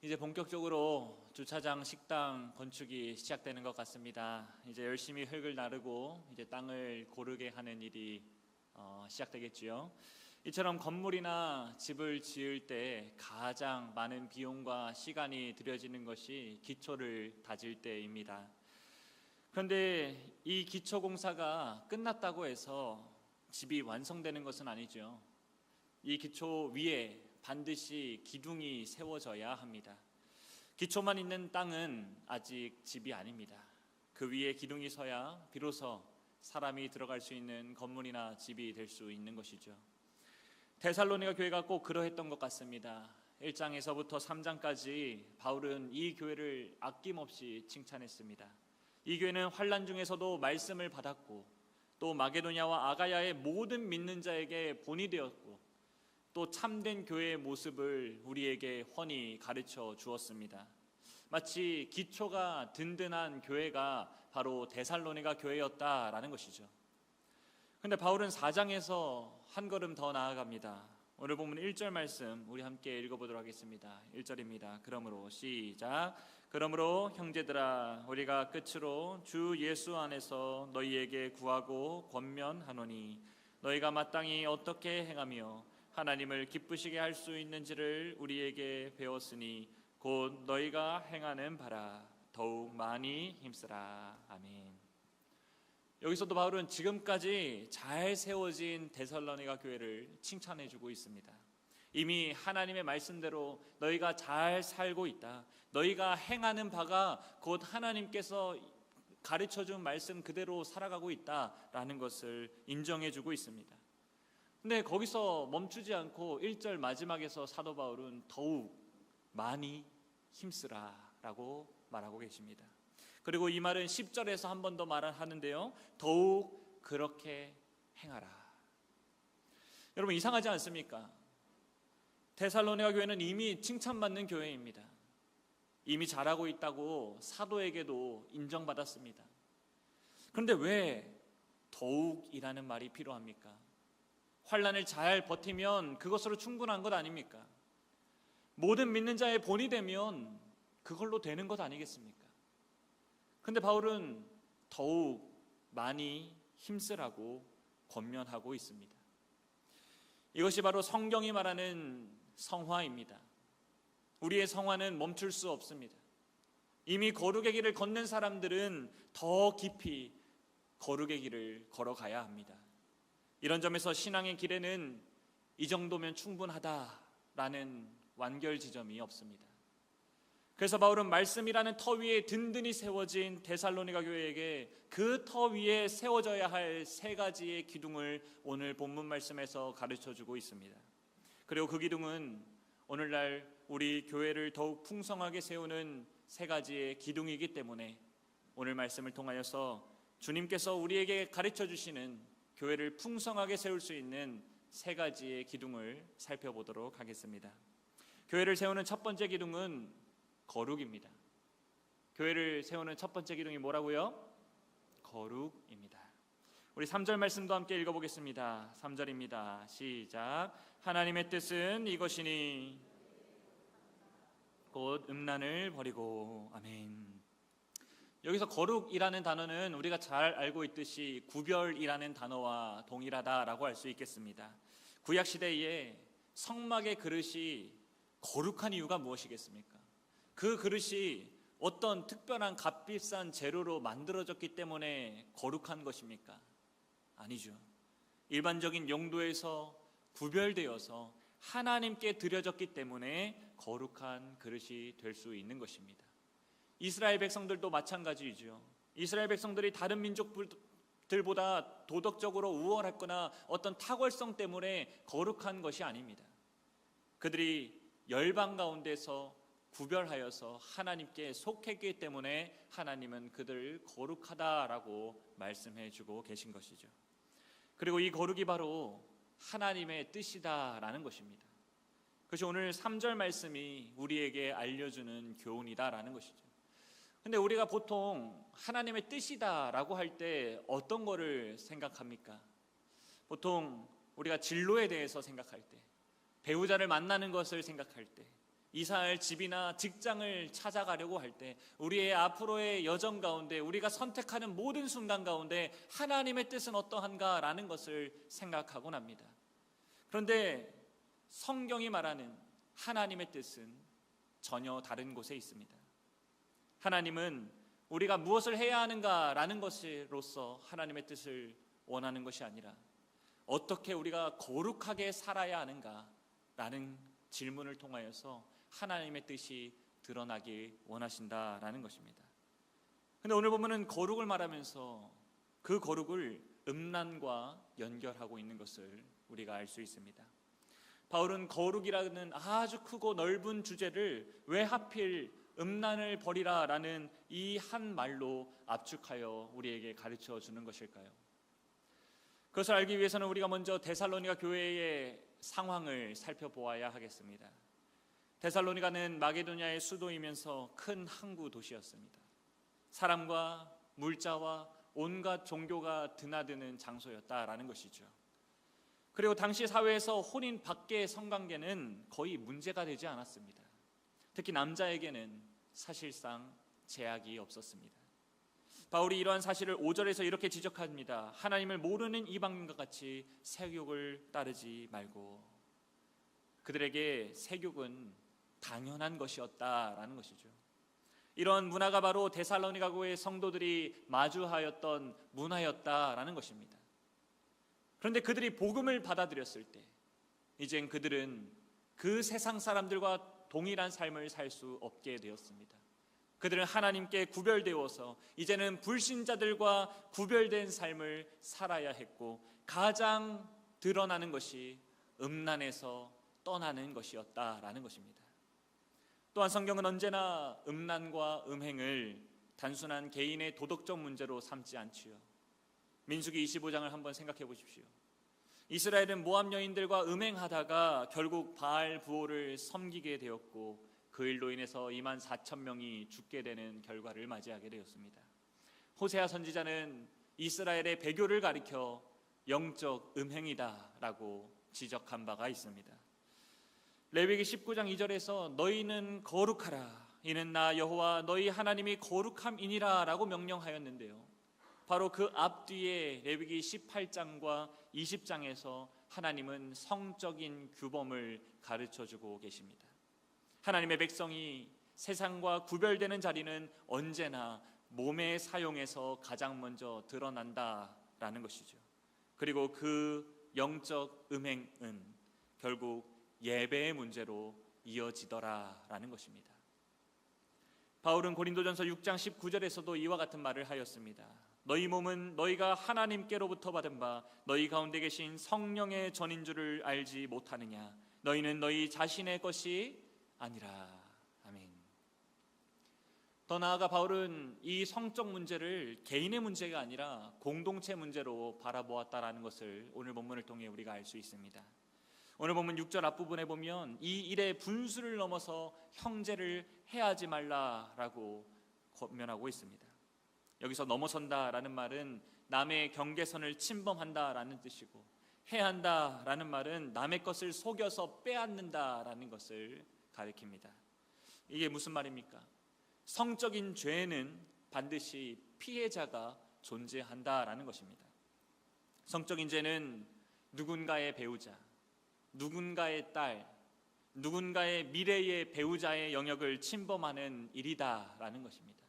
이제 본격적으로 주차장 식당 건축이 시작되는 것 같습니다. 이제 열심히 흙을 나르고 이제 땅을 고르게 하는 일이 시작되겠지요. 이처럼 건물이나 집을 지을 때 가장 많은 비용과 시간이 들여지는 것이 기초를 다질 때입니다. 그런데 이 기초 공사가 끝났다고 해서 집이 완성되는 것은 아니죠. 이 기초 위에 반드시 기둥이 세워져야 합니다. 기초만 있는 땅은 아직 집이 아닙니다. 그 위에 기둥이 서야 비로소 사람이 들어갈 수 있는 건물이나 집이 될 수 있는 것이죠. 데살로니가 교회가 꼭 그러했던 것 같습니다. 1장에서부터 3장까지 바울은 이 교회를 아낌없이 칭찬했습니다. 이 교회는 환난 중에서도 말씀을 받았고 또 마게도냐와 아가야의 모든 믿는 자에게 본이 되었고 또 참된 교회의 모습을 우리에게 훤히 가르쳐 주었습니다. 마치 기초가 든든한 교회가 바로 데살로니가 교회였다라는 것이죠. 그런데 바울은 4장에서 한 걸음 더 나아갑니다. 오늘 본문 1절 말씀 우리 함께 읽어보도록 하겠습니다. 1절입니다. 그러므로 시작. 그러므로 형제들아 우리가 끝으로 주 예수 안에서 너희에게 구하고 권면하노니 너희가 마땅히 어떻게 행하며 하나님을 기쁘시게 할 수 있는지를 우리에게 배웠으니 곧 너희가 행하는 바라 더욱 많이 힘쓰라. 아멘. 여기서도 바울은 지금까지 잘 세워진 데살로니가 교회를 칭찬해주고 있습니다. 이미 하나님의 말씀대로 너희가 잘 살고 있다. 너희가 행하는 바가 곧 하나님께서 가르쳐준 말씀 그대로 살아가고 있다라는 것을 인정해주고 있습니다. 근데 거기서 멈추지 않고 1절 마지막에서 사도 바울은 더욱 많이 힘쓰라 라고 말하고 계십니다. 그리고 이 말은 10절에서 한 번 더 말하는데요, 더욱 그렇게 행하라. 여러분 이상하지 않습니까? 데살로니가 교회는 이미 칭찬받는 교회입니다. 이미 잘하고 있다고 사도에게도 인정받았습니다. 그런데 왜 더욱이라는 말이 필요합니까? 환난을 잘 버티면 그것으로 충분한 것 아닙니까? 모든 믿는 자의 본이 되면 그걸로 되는 것 아니겠습니까? 그런데 바울은 더욱 많이 힘쓰라고 권면하고 있습니다. 이것이 바로 성경이 말하는 성화입니다. 우리의 성화는 멈출 수 없습니다. 이미 거룩의 길을 걷는 사람들은 더 깊이 거룩의 길을 걸어가야 합니다. 이런 점에서 신앙의 길에는 이 정도면 충분하다라는 완결 지점이 없습니다. 그래서 바울은 말씀이라는 터 위에 든든히 세워진 데살로니가 교회에게 그 터 위에 세워져야 할 세 가지의 기둥을 오늘 본문 말씀에서 가르쳐주고 있습니다. 그리고 그 기둥은 오늘날 우리 교회를 더욱 풍성하게 세우는 세 가지의 기둥이기 때문에 오늘 말씀을 통하여서 주님께서 우리에게 가르쳐주시는 교회를 풍성하게 세울 수 있는 세 가지의 기둥을 살펴보도록 하겠습니다. 교회를 세우는 첫 번째 기둥은 거룩입니다. 교회를 세우는 첫 번째 기둥이 뭐라고요? 거룩입니다. 우리 3절 말씀도 함께 읽어보겠습니다. 3절입니다. 시작. 하나님의 뜻은 이것이니 곧 음란을 버리고. 아멘. 여기서 거룩이라는 단어는 우리가 잘 알고 있듯이 구별이라는 단어와 동일하다라고 할 수 있겠습니다. 구약시대에 성막의 그릇이 거룩한 이유가 무엇이겠습니까? 그 그릇이 어떤 특별한 값비싼 재료로 만들어졌기 때문에 거룩한 것입니까? 아니죠. 일반적인 용도에서 구별되어서 하나님께 드려졌기 때문에 거룩한 그릇이 될 수 있는 것입니다. 이스라엘 백성들도 마찬가지이죠. 이스라엘 백성들이 다른 민족들보다 도덕적으로 우월했거나 어떤 탁월성 때문에 거룩한 것이 아닙니다. 그들이 열방 가운데서 구별하여서 하나님께 속했기 때문에 하나님은 그들을 거룩하다라고 말씀해 주고 계신 것이죠. 그리고 이 거룩이 바로 하나님의 뜻이다라는 것입니다. 그것이 오늘 3절 말씀이 우리에게 알려주는 교훈이다라는 것이죠. 근데 우리가 보통 하나님의 뜻이다라고 할 때 어떤 거를 생각합니까? 보통 우리가 진로에 대해서 생각할 때, 배우자를 만나는 것을 생각할 때, 이사할 집이나 직장을 찾아가려고 할 때 우리의 앞으로의 여정 가운데 우리가 선택하는 모든 순간 가운데 하나님의 뜻은 어떠한가라는 것을 생각하곤 합니다. 그런데 성경이 말하는 하나님의 뜻은 전혀 다른 곳에 있습니다. 하나님은 우리가 무엇을 해야 하는가라는 것으로서 하나님의 뜻을 원하는 것이 아니라 어떻게 우리가 거룩하게 살아야 하는가라는 질문을 통하여서 하나님의 뜻이 드러나길 원하신다라는 것입니다. 그런데 오늘 보면은 거룩을 말하면서 그 거룩을 음란과 연결하고 있는 것을 우리가 알 수 있습니다. 바울은 거룩이라는 아주 크고 넓은 주제를 왜 하필 음란을 버리라라는 이 한 말로 압축하여 우리에게 가르쳐 주는 것일까요? 그것을 알기 위해서는 우리가 먼저 데살로니가 교회의 상황을 살펴보아야 하겠습니다. 데살로니가는 마게도냐의 수도이면서 큰 항구 도시였습니다. 사람과 물자와 온갖 종교가 드나드는 장소였다라는 것이죠. 그리고 당시 사회에서 혼인 밖의 성관계는 거의 문제가 되지 않았습니다. 특히 남자에게는 사실상 제약이 없었습니다. 바울이 이러한 사실을 5절에서 이렇게 지적합니다. 하나님을 모르는 이방인과 같이 세욕을 따르지 말고. 그들에게 세욕은 당연한 것이었다라는 것이죠. 이런 문화가 바로 데살로니가 교회의 성도들이 마주하였던 문화였다라는 것입니다. 그런데 그들이 복음을 받아들였을 때 이젠 그들은 그 세상 사람들과 동일한 삶을 살 수 없게 되었습니다. 그들은 하나님께 구별되어서 이제는 불신자들과 구별된 삶을 살아야 했고 가장 드러나는 것이 음란에서 떠나는 것이었다라는 것입니다. 또한 성경은 언제나 음란과 음행을 단순한 개인의 도덕적 문제로 삼지 않지요. 민수기 25장을 한번 생각해 보십시오. 이스라엘은 모압 여인들과 음행하다가 결국 바알 부호를 섬기게 되었고 그 일로 인해서 24,000명이 죽게 되는 결과를 맞이하게 되었습니다. 호세아 선지자는 이스라엘의 배교를 가리켜 영적 음행이다라고 지적한 바가 있습니다. 레위기 19장 2절에서 너희는 거룩하라 이는 나 여호와 너희 하나님이 거룩함이니라 라고 명령하였는데요, 바로 그 앞뒤에 레위기 18장과 20장에서 하나님은 성적인 규범을 가르쳐주고 계십니다. 하나님의 백성이 세상과 구별되는 자리는 언제나 몸의 사용에서 가장 먼저 드러난다라는 것이죠. 그리고 그 영적 음행은 결국 예배의 문제로 이어지더라라는 것입니다. 바울은 고린도전서 6장 19절에서도 이와 같은 말을 하였습니다. 너희 몸은 너희가 하나님께로부터 받은 바 너희 가운데 계신 성령의 전인 줄을 알지 못하느냐. 너희는 너희 자신의 것이 아니라. 아멘. 더 나아가 바울은 이 성적 문제를 개인의 문제가 아니라 공동체 문제로 바라보았다라는 것을 오늘 본문을 통해 우리가 알 수 있습니다. 오늘 본문 6절 앞부분에 보면 이 일의 분수를 넘어서 형제를 해하지 말라라고 권면하고 있습니다. 여기서 넘어선다라는 말은 남의 경계선을 침범한다라는 뜻이고, 해한다라는 말은 남의 것을 속여서 빼앗는다라는 것을 가리킵니다. 이게 무슨 말입니까? 성적인 죄에는 반드시 피해자가 존재한다라는 것입니다. 성적인 죄는 누군가의 배우자, 누군가의 딸, 누군가의 미래의 배우자의 영역을 침범하는 일이다라는 것입니다.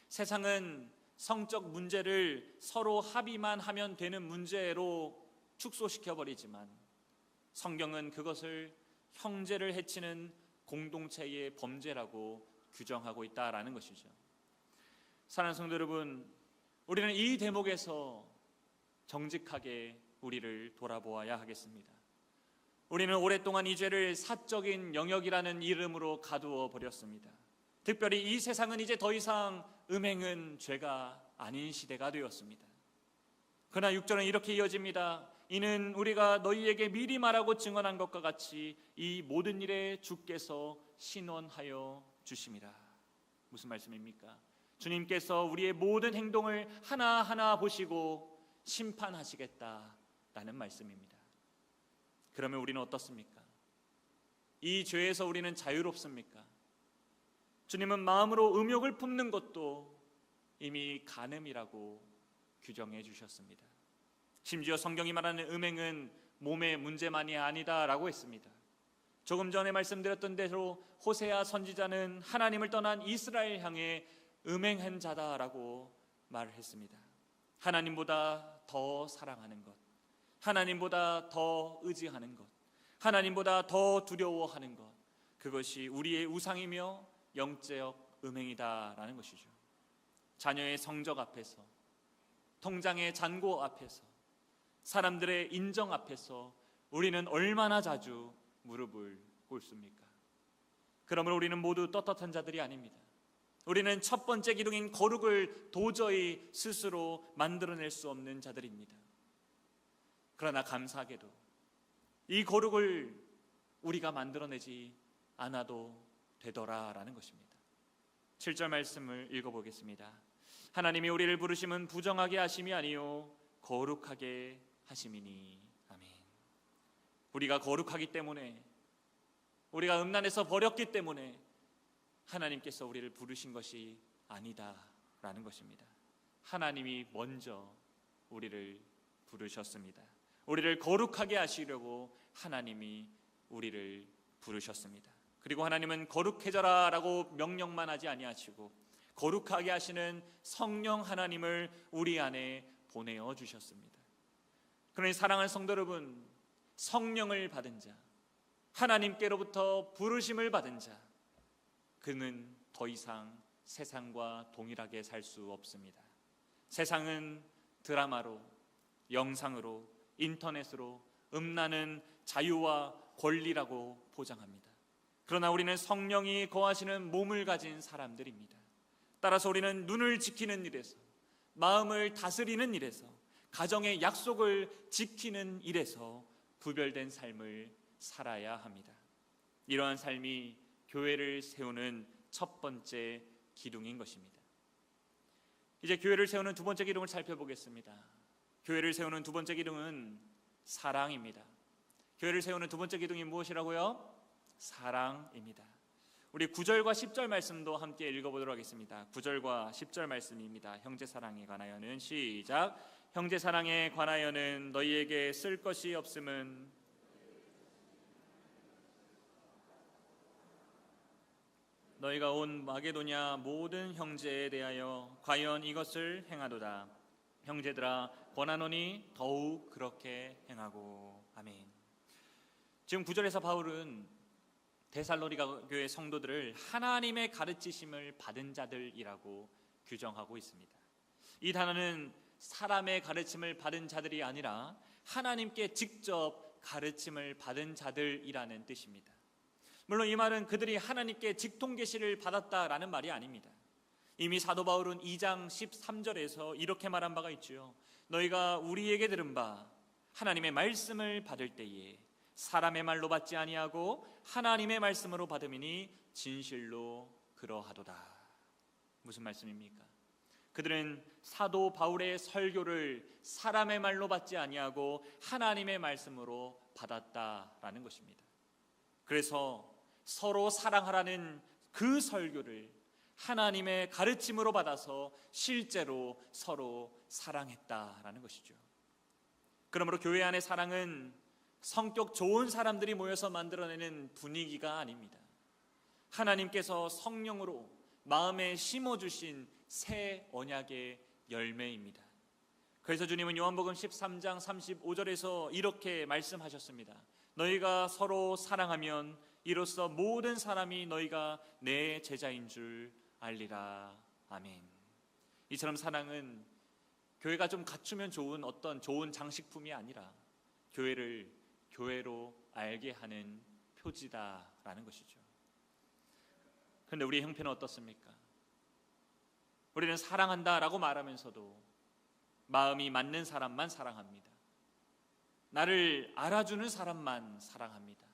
세상은 성적 문제를 서로 합의만 하면 되는 문제로 축소시켜버리지만 성경은 그것을 형제를 해치는 공동체의 범죄라고 규정하고 있다라는 것이죠. 사랑하는 성도 여러분, 우리는 이 대목에서 정직하게 우리를 돌아보아야 하겠습니다. 우리는 오랫동안 이 죄를 사적인 영역이라는 이름으로 가두어 버렸습니다. 특별히 이 세상은 이제 더 이상 음행은 죄가 아닌 시대가 되었습니다. 그러나 6절은 이렇게 이어집니다. 이는 우리가 너희에게 미리 말하고 증언한 것과 같이 이 모든 일에 주께서 신원하여 주심이라. 무슨 말씀입니까? 주님께서 우리의 모든 행동을 하나하나 보시고 심판하시겠다라는 말씀입니다. 그러면 우리는 어떻습니까? 이 죄에서 우리는 자유롭습니까? 주님은 마음으로 음욕을 품는 것도 이미 간음이라고 규정해 주셨습니다. 심지어 성경이 말하는 음행은 몸의 문제만이 아니다라고 했습니다. 조금 전에 말씀드렸던 대로 호세아 선지자는 하나님을 떠난 이스라엘 향해 음행한 자다라고 말을 했습니다. 하나님보다 더 사랑하는 것, 하나님보다 더 의지하는 것, 하나님보다 더 두려워하는 것, 그것이 우리의 우상이며 영적 음행이다라는 것이죠. 자녀의 성적 앞에서, 통장의 잔고 앞에서, 사람들의 인정 앞에서 우리는 얼마나 자주 무릎을 꿇습니까? 그러므로 우리는 모두 떳떳한 자들이 아닙니다. 우리는 첫 번째 기둥인 거룩을 도저히 스스로 만들어낼 수 없는 자들입니다. 그러나 감사하게도 이 거룩을 우리가 만들어내지 않아도 되더라라는 것입니다. 7절 말씀을 읽어보겠습니다. 하나님이 우리를 부르심은 부정하게 하심이 아니요 거룩하게 하심이니. 아멘. 우리가 거룩하기 때문에, 우리가 음란에서 버렸기 때문에 하나님께서 우리를 부르신 것이 아니다라는 것입니다. 하나님이 먼저 우리를 부르셨습니다. 우리를 거룩하게 하시려고 하나님이 우리를 부르셨습니다. 그리고 하나님은 거룩해져라 라고 명령만 하지 아니하시고 거룩하게 하시는 성령 하나님을 우리 안에 보내어 주셨습니다. 그러니 사랑하는 성도 여러분, 성령을 받은 자, 하나님께로부터 부르심을 받은 자, 그는 더 이상 세상과 동일하게 살 수 없습니다. 세상은 드라마로, 영상으로, 인터넷으로 음란은 자유와 권리라고 보장합니다. 그러나 우리는 성령이 거하시는 몸을 가진 사람들입니다. 따라서 우리는 눈을 지키는 일에서, 마음을 다스리는 일에서, 가정의 약속을 지키는 일에서 구별된 삶을 살아야 합니다. 이러한 삶이 교회를 세우는 첫 번째 기둥인 것입니다. 이제 교회를 세우는 두 번째 기둥을 살펴보겠습니다. 교회를 세우는 두 번째 기둥은 사랑입니다. 교회를 세우는 두 번째 기둥이 무엇이라고요? 사랑입니다. 우리 9절과 10절 말씀도 함께 읽어보도록 하겠습니다. 9절과 10절 말씀입니다. 형제 사랑에 관하여는, 시작. 형제 사랑에 관하여는 너희에게 쓸 것이 없음은 너희가 온 마게도냐 모든 형제에 대하여 과연 이것을 행하도다. 형제들아 권하노니 더욱 그렇게 행하고. 아멘. 지금 9절에서 바울은 데살로니가 교회 성도들을 하나님의 가르치심을 받은 자들이라고 규정하고 있습니다. 이 단어는 사람의 가르침을 받은 자들이 아니라 하나님께 직접 가르침을 받은 자들이라는 뜻입니다. 물론 이 말은 그들이 하나님께 직통 계시를 받았다라는 말이 아닙니다. 이미 사도 바울은 2장 13절에서 이렇게 말한 바가 있죠. 너희가 우리에게 들은 바 하나님의 말씀을 받을 때에 사람의 말로 받지 아니하고 하나님의 말씀으로 받음이니 진실로 그러하도다. 무슨 말씀입니까? 그들은 사도 바울의 설교를 사람의 말로 받지 아니하고 하나님의 말씀으로 받았다라는 것입니다. 그래서 서로 사랑하라는 그 설교를 하나님의 가르침으로 받아서 실제로 서로 사랑했다라는 것이죠. 그러므로 교회 안의 사랑은 성격 좋은 사람들이 모여서 만들어내는 분위기가 아닙니다. 하나님께서 성령으로 마음에 심어주신 새 언약의 열매입니다. 그래서 주님은 요한복음 13장 35절에서 이렇게 말씀하셨습니다. 너희가 서로 사랑하면 이로써 모든 사람이 너희가 내 제자인 줄 알리라. 아멘. 이처럼 사랑은 교회가 좀 갖추면 좋은 어떤 좋은 장식품이 아니라 교회를 교회로 알게 하는 표지다라는 것이죠. 그런데 우리의 형편은 어떻습니까? 우리는 사랑한다라고 말하면서도 마음이 맞는 사람만 사랑합니다. 나를 알아주는 사람만 사랑합니다.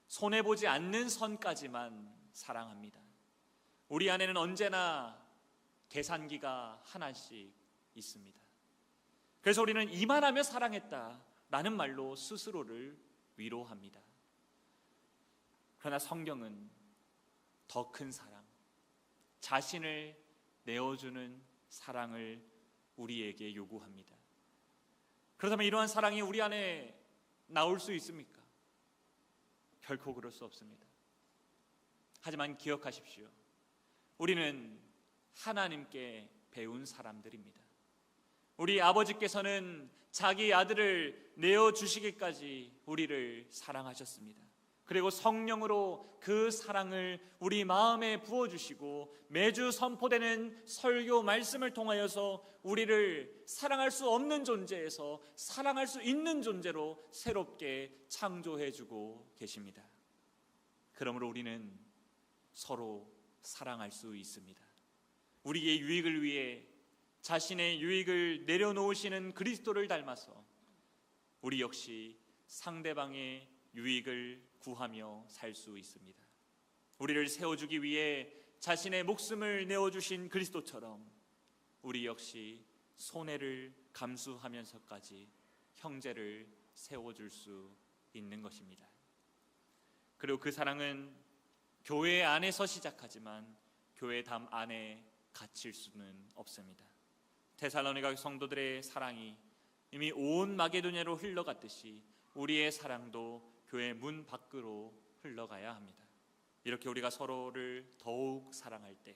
손해보지 않는 선까지만 사랑합니다. 우리 안에는 언제나 계산기가 하나씩 있습니다. 그래서 우리는 이만하면 사랑했다라는 말로 스스로를 위로합니다. 그러나 성경은 더 큰 사랑, 자신을 내어주는 사랑을 우리에게 요구합니다. 그렇다면 이러한 사랑이 우리 안에 나올 수 있습니까? 결코 그럴 수 없습니다. 하지만 기억하십시오. 우리는 하나님께 배운 사람들입니다. 우리 아버지께서는 자기 아들을 내어주시기까지 우리를 사랑하셨습니다. 그리고 성령으로 그 사랑을 우리 마음에 부어주시고 매주 선포되는 설교 말씀을 통하여서 우리를 사랑할 수 없는 존재에서 사랑할 수 있는 존재로 새롭게 창조해주고 계십니다. 그러므로 우리는 서로 사랑할 수 있습니다. 우리의 유익을 위해 자신의 유익을 내려놓으시는 그리스도를 닮아서 우리 역시 상대방의 유익을 구하며 살 수 있습니다. 우리를 세워주기 위해 자신의 목숨을 내어주신 그리스도처럼 우리 역시 손해를 감수하면서까지 형제를 세워줄 수 있는 것입니다. 그리고 그 사랑은 교회 안에서 시작하지만 교회 담 안에 갇힐 수는 없습니다. 데살로니가 성도들의 사랑이 이미 온 마게도냐로 흘러갔듯이 우리의 사랑도 교회 문 밖으로 흘러가야 합니다. 이렇게 우리가 서로를 더욱 사랑할 때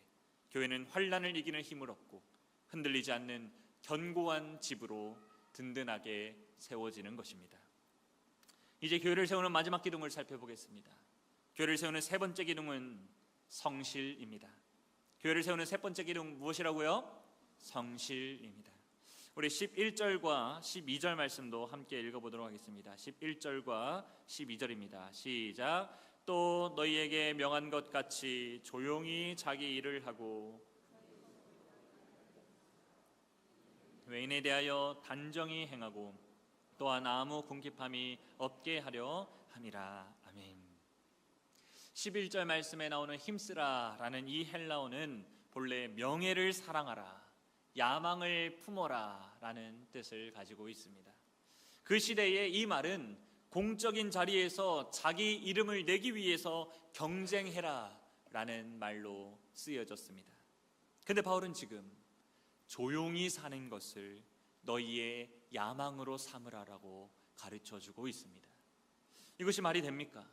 교회는 환난을 이기는 힘을 얻고 흔들리지 않는 견고한 집으로 든든하게 세워지는 것입니다. 이제 교회를 세우는 마지막 기둥을 살펴보겠습니다. 교회를 세우는 세 번째 기둥은 성실입니다. 교회를 세우는 세 번째 기둥 무엇이라고요? 성실입니다. 우리 11절과 12절 말씀도 함께 읽어보도록 하겠습니다. 11절과 12절입니다. 시작. 또 너희에게 명한 것 같이 조용히 자기 일을 하고 외인에 대하여 단정히 행하고 또한 아무 궁핍함이 없게 하려 함이라. 아멘. 11절 말씀에 나오는 힘쓰라라는 이 헬라어는 본래 명예를 사랑하라, 야망을 품어라 라는 뜻을 가지고 있습니다. 그 시대에 이 말은 공적인 자리에서 자기 이름을 내기 위해서 경쟁해라 라는 말로 쓰여졌습니다. 근데 바울은 지금 조용히 사는 것을 너희의 야망으로 삼으라라고 가르쳐주고 있습니다. 이것이 말이 됩니까?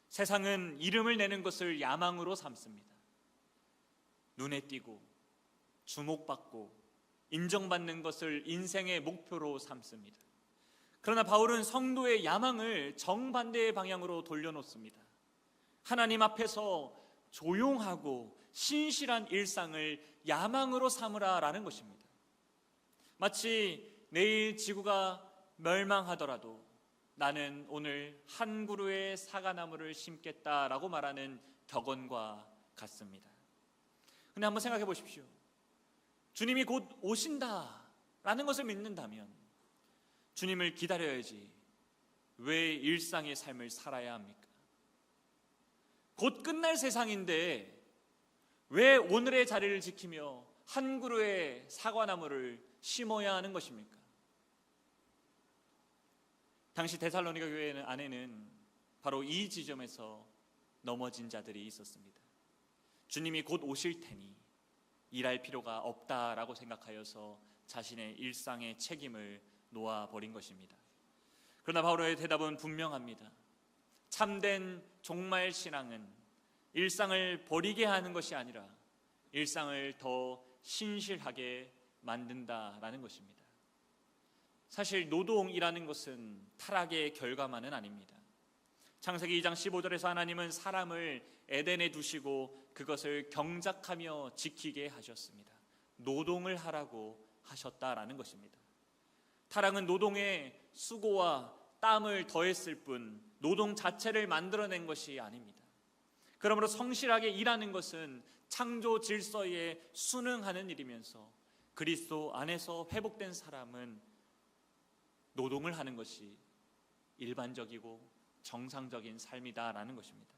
세상은 이름을 내는 것을 야망으로 삼습니다. 눈에 띄고 주목받고 인정받는 것을 인생의 목표로 삼습니다. 그러나 바울은 성도의 야망을 정반대의 방향으로 돌려놓습니다. 하나님 앞에서 조용하고 신실한 일상을 야망으로 삼으라라는 것입니다. 마치 내일 지구가 멸망하더라도 나는 오늘 한 그루의 사과나무를 심겠다라고 말하는 격언과 같습니다. 근데 한번 생각해 보십시오. 주님이 곧 오신다라는 것을 믿는다면 주님을 기다려야지 왜 일상의 삶을 살아야 합니까? 곧 끝날 세상인데 왜 오늘의 자리를 지키며 한 그루의 사과나무를 심어야 하는 것입니까? 당시 데살로니가 교회 안에는 바로 이 지점에서 넘어진 자들이 있었습니다. 주님이 곧 오실 테니 일할 필요가 없다라고 생각하여서 자신의 일상의 책임을 놓아버린 것입니다. 그러나 바울의 대답은 분명합니다. 참된 종말 신앙은 일상을 버리게 하는 것이 아니라 일상을 더 신실하게 만든다라는 것입니다. 사실 노동이라는 것은 타락의 결과만은 아닙니다. 창세기 2장 15절에서 하나님은 사람을 에덴에 두시고 그것을 경작하며 지키게 하셨습니다. 노동을 하라고 하셨다라는 것입니다. 타락은 노동에 수고와 땀을 더했을 뿐 노동 자체를 만들어낸 것이 아닙니다. 그러므로 성실하게 일하는 것은 창조 질서에 순응하는 일이면서 그리스도 안에서 회복된 사람은 노동을 하는 것이 일반적이고 정상적인 삶이다라는 것입니다.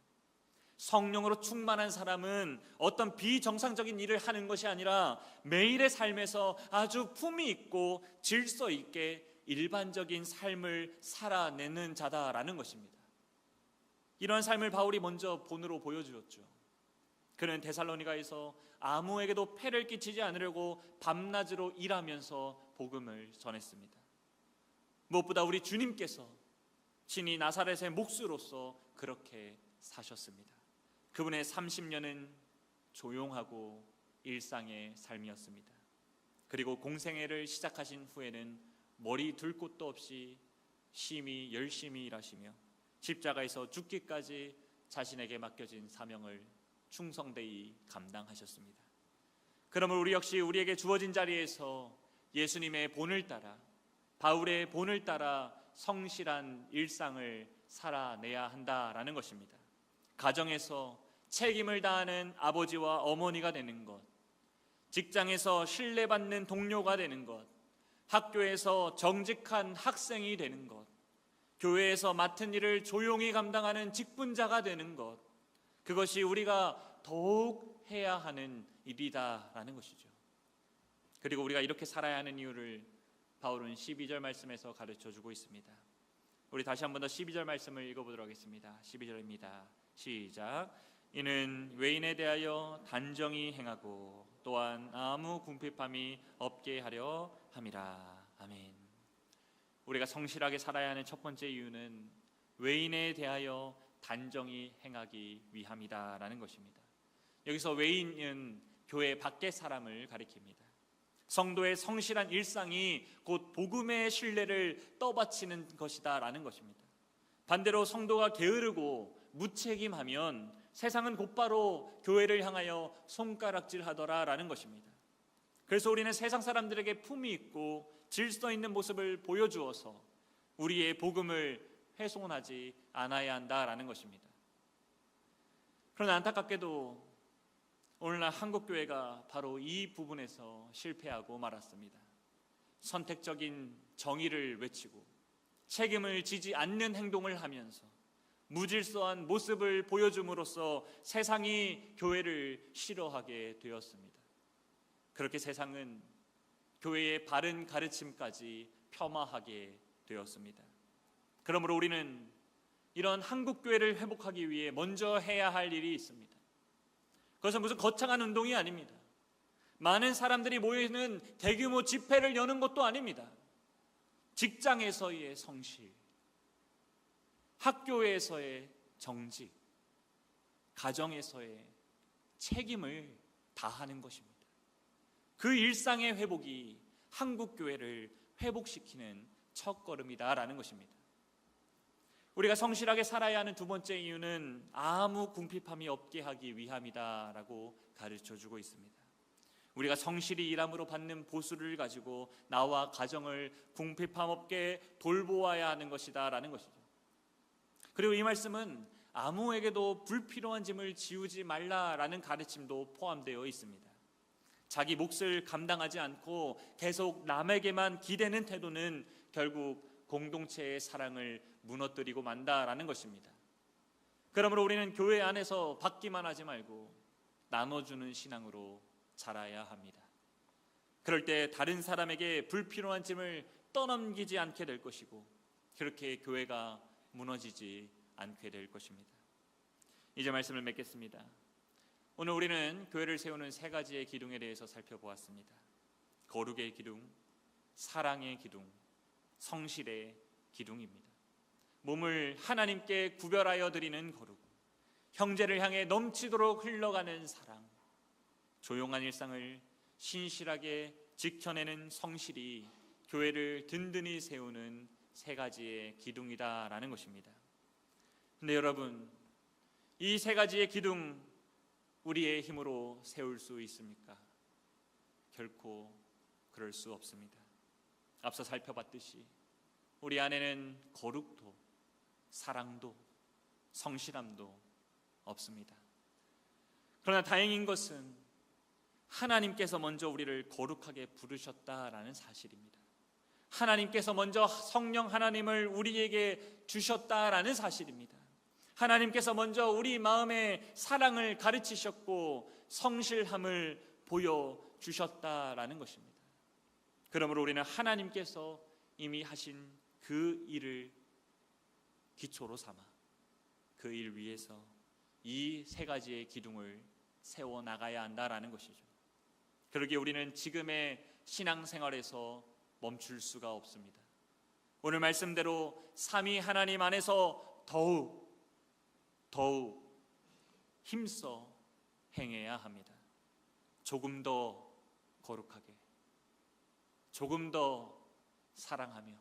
성령으로 충만한 사람은 어떤 비정상적인 일을 하는 것이 아니라 매일의 삶에서 아주 품위 있고 질서 있게 일반적인 삶을 살아내는 자다라는 것입니다. 이러한 삶을 바울이 먼저 본으로 보여주었죠. 그는 데살로니가에서 아무에게도 폐를 끼치지 않으려고 밤낮으로 일하면서 복음을 전했습니다. 무엇보다 우리 주님께서 친히 나사렛의 목수로서 그렇게 사셨습니다. 그분의 30년은 조용하고 일상의 삶이었습니다. 그리고 공생애를 시작하신 후에는 머리 둘 곳도 없이 심히 열심히 일하시며 십자가에서 죽기까지 자신에게 맡겨진 사명을 충성되이 감당하셨습니다. 그러므로 우리 역시 우리에게 주어진 자리에서 예수님의 본을 따라, 바울의 본을 따라 성실한 일상을 살아내야 한다라는 것입니다. 가정에서 책임을 다하는 아버지와 어머니가 되는 것, 직장에서 신뢰받는 동료가 되는 것, 학교에서 정직한 학생이 되는 것, 교회에서 맡은 일을 조용히 감당하는 직분자가 되는 것, 그것이 우리가 더욱 해야 하는 일이다라는 것이죠. 그리고 우리가 이렇게 살아야 하는 이유를 바울은 12절 말씀에서 가르쳐주고 있습니다. 우리 다시 한 번 더 12절 말씀을 읽어보도록 하겠습니다. 12절입니다. 시작. 이는 외인에 대하여 단정히 행하고 또한 아무 궁핍함이 없게 하려 함이라. 아멘. 우리가 성실하게 살아야 하는 첫 번째 이유는 외인에 대하여 단정히 행하기 위함이다라는 것입니다. 여기서 외인은 교회 밖의 사람을 가리킵니다. 성도의 성실한 일상이 곧 복음의 신뢰를 떠받치는 것이다라는 것입니다. 반대로 성도가 게으르고 무책임하면 세상은 곧바로 교회를 향하여 손가락질하더라라는 것입니다. 그래서 우리는 세상 사람들에게 품위 있고 질서 있는 모습을 보여주어서 우리의 복음을 훼손하지 않아야 한다라는 것입니다. 그러나 안타깝게도 오늘날 한국교회가 바로 이 부분에서 실패하고 말았습니다. 선택적인 정의를 외치고 책임을 지지 않는 행동을 하면서 무질서한 모습을 보여줌으로써 세상이 교회를 싫어하게 되었습니다. 그렇게 세상은 교회의 바른 가르침까지 폄하하게 되었습니다. 그러므로 우리는 이런 한국교회를 회복하기 위해 먼저 해야 할 일이 있습니다. 그것은 무슨 거창한 운동이 아닙니다. 많은 사람들이 모이는 대규모 집회를 여는 것도 아닙니다. 직장에서의 성실, 학교에서의 정직, 가정에서의 책임을 다하는 것입니다. 그 일상의 회복이 한국교회를 회복시키는 첫걸음이다라는 것입니다. 우리가 성실하게 살아야 하는 두 번째 이유는 아무 궁핍함이 없게 하기 위함이다라고 가르쳐주고 있습니다. 우리가 성실히 일함으로 받는 보수를 가지고 나와 가정을 궁핍함 없게 돌보아야 하는 것이다라는 것이죠. 그리고 이 말씀은 아무에게도 불필요한 짐을 지우지 말라라는 가르침도 포함되어 있습니다. 자기 몫을 감당하지 않고 계속 남에게만 기대는 태도는 결국 공동체의 사랑을 무너뜨리고 만다라는 것입니다. 그러므로 우리는 교회 안에서 받기만 하지 말고 나눠주는 신앙으로 자라야 합니다. 그럴 때 다른 사람에게 불필요한 짐을 떠넘기지 않게 될 것이고 그렇게 교회가 무너지지 않게 될 것입니다. 이제 말씀을 맺겠습니다. 오늘 우리는 교회를 세우는 세 가지의 기둥에 대해서 살펴보았습니다. 거룩의 기둥, 사랑의 기둥, 성실의 기둥입니다. 몸을 하나님께 구별하여 드리는 거룩, 형제를 향해 넘치도록 흘러가는 사랑, 조용한 일상을 신실하게 지켜내는 성실이 교회를 든든히 세우는 세 가지의 기둥이다라는 것입니다. 근데 여러분, 이 세 가지의 기둥 우리의 힘으로 세울 수 있습니까? 결코 그럴 수 없습니다. 앞서 살펴봤듯이 우리 안에는 거룩도 사랑도 성실함도 없습니다. 그러나 다행인 것은 하나님께서 먼저 우리를 거룩하게 부르셨다라는 사실입니다. 하나님께서 먼저 성령 하나님을 우리에게 주셨다라는 사실입니다. 하나님께서 먼저 우리 마음에 사랑을 가르치셨고 성실함을 보여주셨다라는 것입니다. 그러므로 우리는 하나님께서 이미 하신 그 일을 기초로 삼아 그 일 위해서 이 세 가지의 기둥을 세워 나가야 한다라는 것이죠. 그러기에 우리는 지금의 신앙생활에서 멈출 수가 없습니다. 오늘 말씀대로 삼위 하나님 안에서 더욱 힘써 행해야 합니다. 조금 더 거룩하게, 조금 더 사랑하며,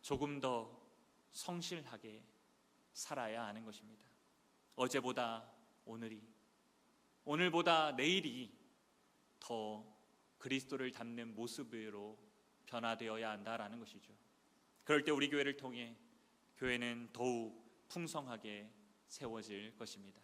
조금 더 성실하게 살아야 하는 것입니다. 어제보다 오늘이, 오늘보다 내일이 더 그리스도를 닮는 모습으로 변화되어야 한다라는 것이죠. 그럴 때 우리 교회를 통해 교회는 더욱 풍성하게 세워질 것입니다.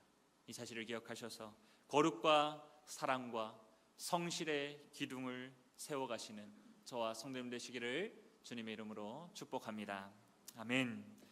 이 사실을 기억하셔서 거룩과 사랑과 성실의 기둥을 세워가시는 저와 성도님 되시기를 주님의 이름으로 축복합니다. 아멘.